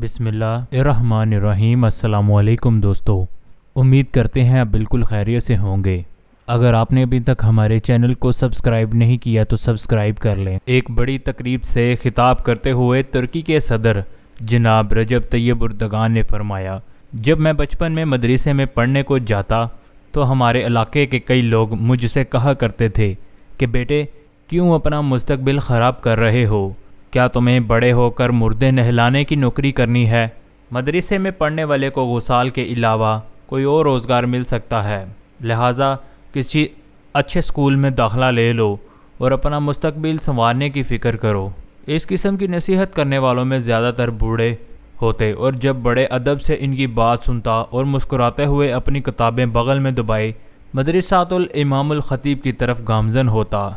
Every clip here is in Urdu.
بسم اللہ الرحمن الرحیم۔ السلام علیکم دوستو، امید کرتے ہیں آپ بالکل خیریت سے ہوں گے۔ اگر آپ نے ابھی تک ہمارے چینل کو سبسکرائب نہیں کیا تو سبسکرائب کر لیں۔ ایک بڑی تقریب سے خطاب کرتے ہوئے ترکی کے صدر جناب رجب طیب اردگان نے فرمایا، جب میں بچپن میں مدرسے میں پڑھنے کو جاتا تو ہمارے علاقے کے کئی لوگ مجھ سے کہا کرتے تھے کہ بیٹے کیوں اپنا مستقبل خراب کر رہے ہو؟ کیا تمہیں بڑے ہو کر مردے نہلانے کی نوکری کرنی ہے؟ مدرسے میں پڑھنے والے کو غسال کے علاوہ کوئی اور روزگار مل سکتا ہے، لہٰذا کسی اچھے اسکول میں داخلہ لے لو اور اپنا مستقبل سنوارنے کی فکر کرو۔ اس قسم کی نصیحت کرنے والوں میں زیادہ تر بوڑھے ہوتے، اور جب بڑے ادب سے ان کی بات سنتا اور مسکراتے ہوئے اپنی کتابیں بغل میں دبائے مدرسۃ الامام الخطیب کی طرف گامزن ہوتا۔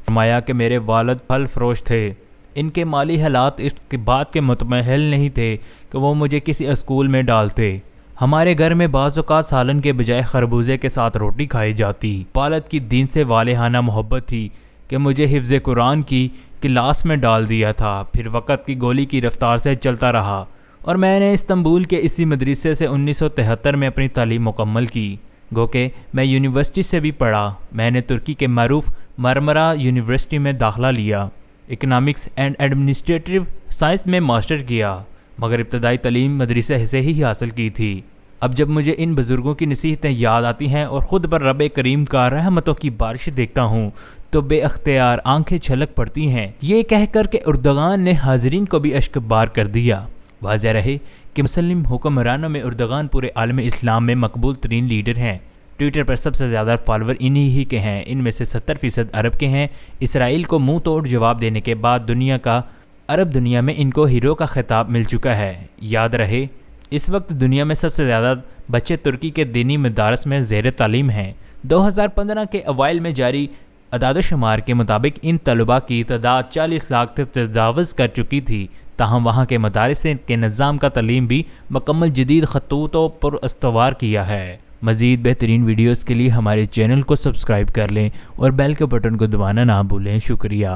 فرمایا کہ میرے والد پھل فروش تھے، ان کے مالی حالات اس بات کے متمحل نہیں تھے کہ وہ مجھے کسی اسکول میں ڈالتے۔ ہمارے گھر میں بعض اوقات سالن کے بجائے خربوزے کے ساتھ روٹی کھائی جاتی۔ والد کی دین سے والہانہ محبت تھی کہ مجھے حفظ قرآن کی کلاس میں ڈال دیا تھا، پھر وقت کی گولی کی رفتار سے چلتا رہا اور میں نے استنبول کے اسی مدرسے سے 1973 میں اپنی تعلیم مکمل کی۔ گو کہ میں یونیورسٹی سے بھی پڑھا۔ میں نے ترکی کے معروف مرمرا یونیورسٹی میں داخلہ لیا، اکنامکس اینڈ ایڈمنسٹریٹو سائنس میں ماسٹر کیا، مگر ابتدائی تعلیم مدرسے سے ہی حاصل کی تھی۔ اب جب مجھے ان بزرگوں کی نصیحتیں یاد آتی ہیں اور خود پر رب کریم کا رحمتوں کی بارش دیکھتا ہوں تو بے اختیار آنکھیں چھلک پڑتی ہیں۔ یہ کہہ کر کہ اردگان نے حاضرین کو بھی اشک بار کر دیا۔ واضح رہے کہ مسلم حکمرانوں میں اردگان پورے عالم اسلام میں مقبول ترین لیڈر ہیں۔ ٹویٹر پر سب سے زیادہ فالوور انہی ہی کے ہیں، ان میں سے 70% عرب کے ہیں۔ اسرائیل کو منہ توڑ جواب دینے کے بعد عرب دنیا میں ان کو ہیرو کا خطاب مل چکا ہے۔ یاد رہے اس وقت دنیا میں سب سے زیادہ بچے ترکی کے دینی مدارس میں زیر تعلیم ہیں۔ 2015 کے اوائل میں جاری اعداد و شمار کے مطابق ان طلباء کی تعداد 40 لاکھ تک تجاوز کر چکی تھی، تاہم وہاں کے مدارس کے نظام کا تعلیم بھی مکمل جدید خطوطوں پر استوار کیا ہے۔ مزید بہترین ویڈیوز کے لیے ہمارے چینل کو سبسکرائب کر لیں اور بیل کے بٹن کو دبانا نہ بھولیں۔ شکریہ۔